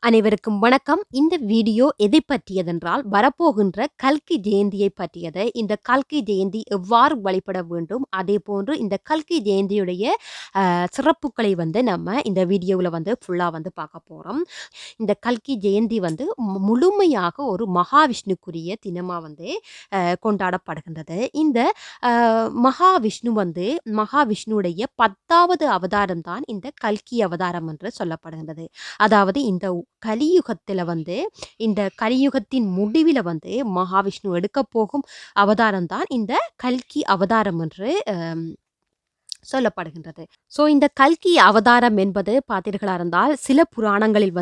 அனைவருக்கும் வணக்கம். இந்த வீடியோ எதை பற்றியதென்றால், வரப்போகின்ற கல்கி ஜெயந்தியை பற்றியது. இந்த கல்கி ஜெயந்தி எவ்வாறு வழிபட வேண்டும், அதேபோன்று இந்த கல்கி ஜெயந்தியுடைய சிறப்புகளை நம்ம இந்த வீடியோவில் ஃபுல்லாக பார்க்க போகிறோம். இந்த கல்கி ஜெயந்தி முழுமையாக ஒரு மகாவிஷ்ணுக்குரிய தினமாக கொண்டாடப்படுகின்றது. இந்த மகாவிஷ்ணு மகாவிஷ்ணுடைய 10வது அவதாரம் தான் இந்த கல்கி அவதாரம் என்று சொல்லப்படுகின்றது. அதாவது இந்த கலியுகத்தில் இந்த கலியுகத்தின் முடிவில் மகாவிஷ்ணு எடுக்க போகும் அவதாரம் தான் இந்த கல்கி அவதாரம் என்று சொல்லப்படுகின்றது. ஸோ இந்த கல்கி அவதாரம் என்பது பார்த்தீர்களா இருந்தால், சில புராணங்களில்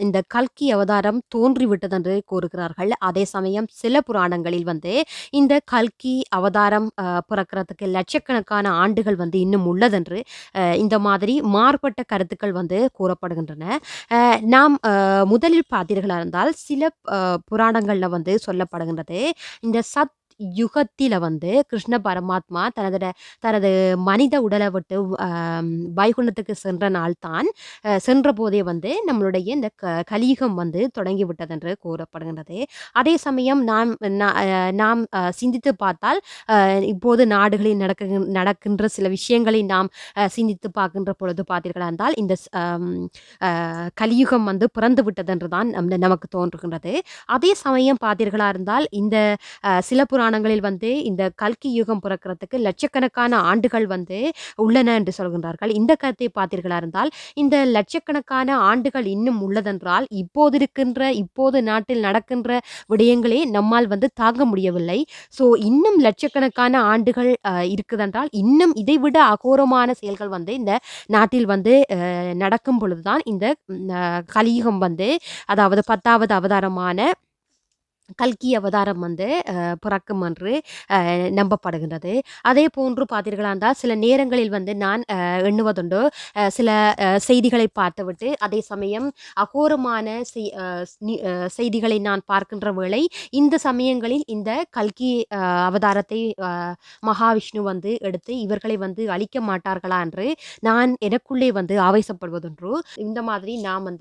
இந்த கல்கி அவதாரம் தோன்றிவிட்டது என்று கூறுகிறார்கள். அதே சமயம் சில புராணங்களில் இந்த கல்கி அவதாரம் பிறக்கிறதுக்கு லட்சக்கணக்கான ஆண்டுகள் இன்னும் உள்ளதென்று இந்த மாதிரி மாறுபட்ட கருத்துக்கள் கூறப்படுகின்றன. நாம் முதலில் பார்த்தீர்களா இருந்தால், சில புராணங்களில் சொல்லப்படுகின்றது, இந்த யுகத்தில கிருஷ்ண பரமாத்மா தனது மனித உடலை விட்டு வைகுண்டத்துக்கு சென்ற நாள் தான் சென்ற போதே நம்மளுடைய இந்த கலியுகம் தொடங்கிவிட்டது என்று கூறப்படுகின்றது. அதே சமயம் நாம் சிந்தித்து பார்த்தால், இப்போது நாடுகளில் நடக்கின்ற சில விஷயங்களை நாம் சிந்தித்து பார்க்கின்ற பொழுது பார்த்தீர்களா இருந்தால், இந்த கலியுகம் பிறந்து விட்டது என்று தான் நமக்கு தோன்றுகின்றது. அதே சமயம் பார்த்தீர்களா இருந்தால், இந்த சில புராணங்களில் இந்த கல்கி யுகம் பிறக்கிறதுக்கு லட்சக்கணக்கான ஆண்டுகள் உள்ளன என்று சொல்கின்றார்கள். இந்த கருத்தை பார்த்தீர்களா இருந்தால், இந்த லட்சக்கணக்கான ஆண்டுகள் இன்னும் உள்ளதென்றால், இப்போது நாட்டில் நடக்கின்ற விடயங்களே நம்மால் தாங்க முடியவில்லை. ஸோ இன்னும் லட்சக்கணக்கான ஆண்டுகள் இருக்குதென்றால், இன்னும் இதைவிட அகோரமான செயல்கள் இந்த நாட்டில் நடக்கும் பொழுதுதான் இந்த கலியுகம் அதாவது 10வது அவதாரமான கல்கி அவதாரம் பிறக்கும் என்று நம்பப்படுகின்றது. அதே போன்று பார்த்தீர்களா இருந்தால், சில நேரங்களில் நான் எண்ணுவதுண்டு, சில செய்திகளை பார்த்துவிட்டு அதே சமயம் அகோரமான செய்திகளை நான் பார்க்கின்ற வேளை, இந்த சமயங்களில் இந்த கல்கி அவதாரத்தை மகாவிஷ்ணு எடுத்து இவர்களை அழிக்க மாட்டார்களா என்று நான் எனக்குள்ளே ஆவேசப்படுவதொன்று. இந்த மாதிரி நாம்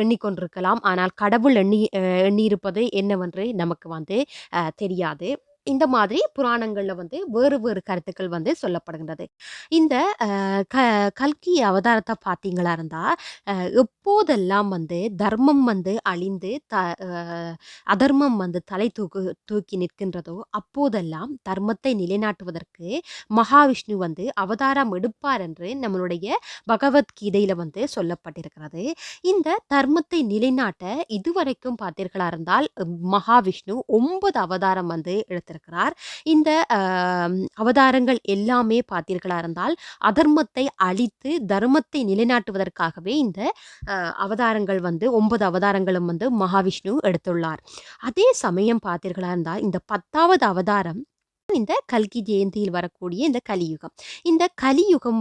எண்ணிக்கொண்டிருக்கலாம். ஆனால் கடவுள் எண்ணியிருப்பது என்னவென்று நமக்கு தெரியாது. இந்த மாதிரி புராணங்கள்ல வேறு வேறு கருத்துக்கள் சொல்லப்படுகின்றது. இந்த கல்கி அவதாரத்தை பார்த்தீங்களா இருந்தா, எப்போதெல்லாம் தர்மம் அழிந்து அதர்மம் தலை தூக்கி நிற்கின்றதோ, அப்போதெல்லாம் தர்மத்தை நிலைநாட்டுவதற்கு மகாவிஷ்ணு அவதாரம் எடுப்பார் என்று நம்மளுடைய பகவத்கீதையில சொல்லப்பட்டிருக்கிறது. இந்த தர்மத்தை நிலைநாட்ட இதுவரைக்கும் பார்த்தீர்களா இருந்தால், மகாவிஷ்ணு 9 அவதாரம் எடுத்திருக்கிறார். இந்த அவதாரங்கள் எல்லாமே பார்த்தீர்களா இருந்தால், அதர்மத்தை அழித்து தர்மத்தை நிலைநாட்டுவதற்காகவே இந்த அவதாரங்கள் 9 அவதாரங்களும் மகாவிஷ்ணு எடுத்துள்ளார். அதே சமயம் பார்த்தீர்களா இருந்தால், இந்த 10வது அவதாரம் இந்த கல்கி ஜெயந்தியில் வரக்கூடிய இந்த கலியுகம். இந்த கலியுகம்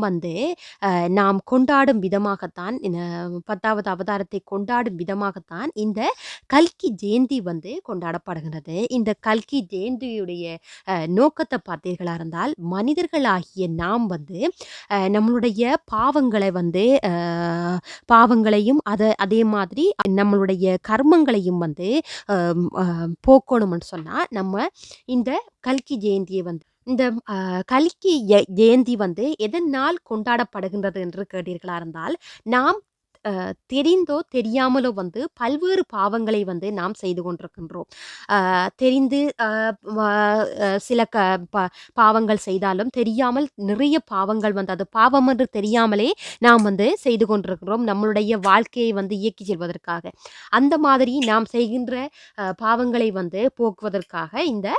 நாம் கொண்டாடும் விதமாகத்தான், 10வது அவதாரத்தை கொண்டாடும் விதமாகத்தான் இந்த கல்கி ஜெயந்தி கொண்டாடப்படுகிறது. இந்த கல்கி ஜெயந்தியுடைய நோக்கத்தை பார்த்தீர்களா இருந்தால், மனிதர்களாகிய நாம் நம்மளுடைய பாவங்களை பாவங்களையும் அதே மாதிரி நம்மளுடைய கர்மங்களையும் போக்கணும்னு சொன்னா, நம்ம இந்த கல்கி ஜெயந்தியை இந்த கல்கி ஜெயந்தி எதனால் கொண்டாடப்படுகின்றது என்று கேட்டீர்களா இருந்தால், நாம் தெரிந்தோ தெரியாமலோ பல்வேறு பாவங்களை நாம் செய்து கொண்டிருக்கின்றோம். தெரிந்து சில பாவங்கள் செய்தாலும், தெரியாமல் நிறைய பாவங்கள் அது பாவம் என்று தெரியாமலே நாம் செய்து கொண்டிருக்கிறோம், நம்மளுடைய வாழ்க்கையை இயக்கி செல்வதற்காக. அந்த மாதிரி நாம் செய்கின்ற பாவங்களை போக்குவதற்காக இந்த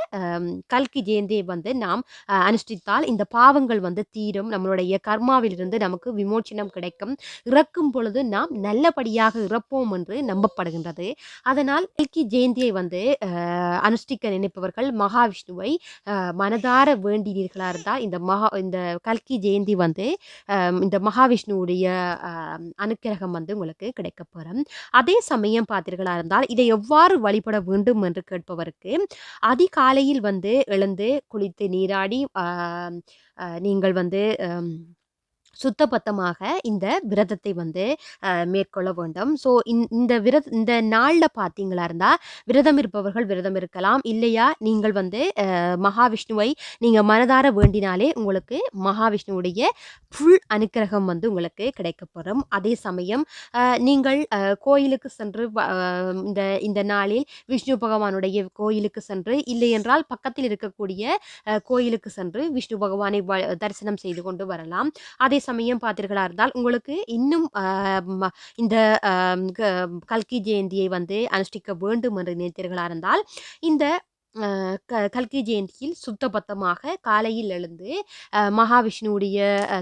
கல்கி ஜெயந்தியை நாம் அனுஷ்டித்தால் இந்த பாவங்கள் தீரும், நம்மளுடைய கர்மாவிலிருந்து நமக்கு விமோச்சனம் கிடைக்கும், இறக்கும் பொழுது நாம் நல்லபடியாக இறப்போம் என்று நம்பப்படுகின்றது. அதனால் கல்கி ஜெயந்தியை அனுஷ்டிக்க நினைப்பவர்கள் மகாவிஷ்ணுவை மனதார வேண்டினீர்களா இருந்தால், இந்த கல்கி ஜெயந்தி இந்த மகாவிஷ்ணுவுடைய அனுக்கிரகம் உங்களுக்கு கிடைக்கப்பெறும். அதே சமயம் பார்த்தீர்களா இருந்தால், இதை எவ்வாறு வழிபட வேண்டும் என்று கேட்பவருக்கு, அதிகாலையில் எழுந்து குளித்து நீராடி நீங்கள் சுத்தபத்தமாக இந்த விரதத்தை வந்து மேற்கொள்ள வேண்டும். ஸோ இந்த நாளில் பார்த்தீங்களா இருந்தால் விரதம் இருப்பவர்கள் விரதம் இருக்கலாம். இல்லையா நீங்கள் வந்து மகாவிஷ்ணுவை நீங்கள் மனதார வேண்டினாலே உங்களுக்கு மகாவிஷ்ணுவுடைய ஃபுல் அனுக்கிரகம் வந்து உங்களுக்கு கிடைக்கப்பெறும். அதே சமயம் நீங்கள் கோயிலுக்கு சென்று இந்த இந்த நாளில் விஷ்ணு பகவானுடைய கோயிலுக்கு சென்று இல்லை என்றால் பக்கத்தில் இருக்கக்கூடிய கோயிலுக்கு சென்று விஷ்ணு பகவானை தரிசனம் செய்து கொண்டு வரலாம். அதே சமயம் பார்த்தீர்களா இருந்தால் உங்களுக்கு இன்னும் இந்த கல்கி ஜெயந்தியை வந்து அனுஷ்டிக்க வேண்டும் என்று நினைத்தீர்களா இருந்தால் இந்த கல்கி ஜெயந்தியில் சுத்தபத்தமாக காலையில் எழுந்து மகாவிஷ்ணுவுடைய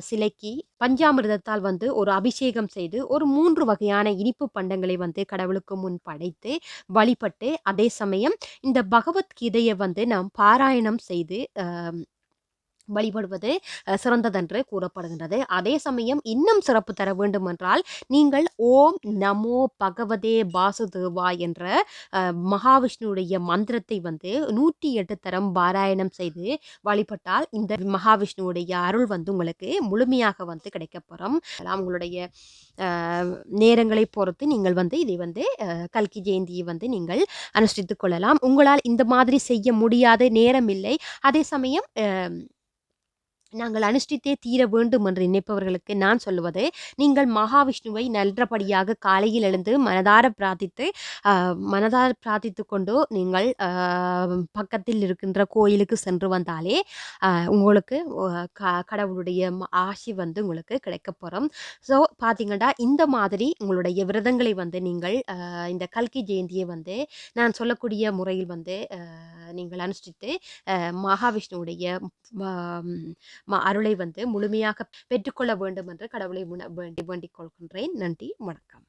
சிலைக்கு பஞ்சாமிர்தத்தால் வந்து ஒரு அபிஷேகம் செய்து ஒரு 3 வகையான இனிப்பு பண்டங்களை வந்து கடவுளுக்கு முன் படைத்து வழிபட்டு அதே சமயம் இந்த பகவத்கீதையை வந்து நாம் பாராயணம் செய்து வழிபடுவது சிறந்ததென்று கூறப்படுகின்றது. அதே சமயம் இன்னும் சிறப்பு தர வேண்டுமென்றால் நீங்கள் ஓம் நமோ பகவதே வாசுதேவா என்ற மகாவிஷ்ணுடைய மந்திரத்தை வந்து 108 தரம் பாராயணம் செய்து வழிபட்டால் இந்த மகாவிஷ்ணுவுடைய அருள் வந்து உங்களுக்கு முழுமையாக வந்து கிடைக்கப்பெறும். உங்களுடைய நேரங்களை பொறுத்து நீங்கள் வந்து இதை வந்து கல்கி ஜெயந்தியை வந்து நீங்கள் அனுஷ்டித்துக் கொள்ளலாம். உங்களால் இந்த மாதிரி செய்ய முடியாத நேரம் இல்லை. அதே சமயம் நாங்கள் அனுஷ்டித்தே தீர வேண்டும் என்று நினைப்பவர்களுக்கு நான் சொல்லுவது நீங்கள் மகாவிஷ்ணுவை நல்லபடியாக காலையில் எழுந்து மனதார பிரார்த்தித்து கொண்டு நீங்கள் பக்கத்தில் இருக்கின்ற கோயிலுக்கு சென்று வந்தாலே உங்களுக்கு கடவுளுடைய ஆசி வந்து உங்களுக்கு கிடைக்கப்பெறும். ஸோ பார்த்தீங்கன்னா இந்த மாதிரி உங்களுடைய விரதங்களை வந்து நீங்கள் இந்த கல்கி ஜெயந்தியை வந்து நான் சொல்லக்கூடிய முறையில் வந்து நீங்கள் அனுஷ்டித்து மகாவிஷ்ணுவுடைய அருளை வந்து முழுமையாக பெற்றுக்கொள்ள வேண்டும் என்று கடவுளை வேண்டிக் கொள்கின்றேன். நன்றி, வணக்கம்.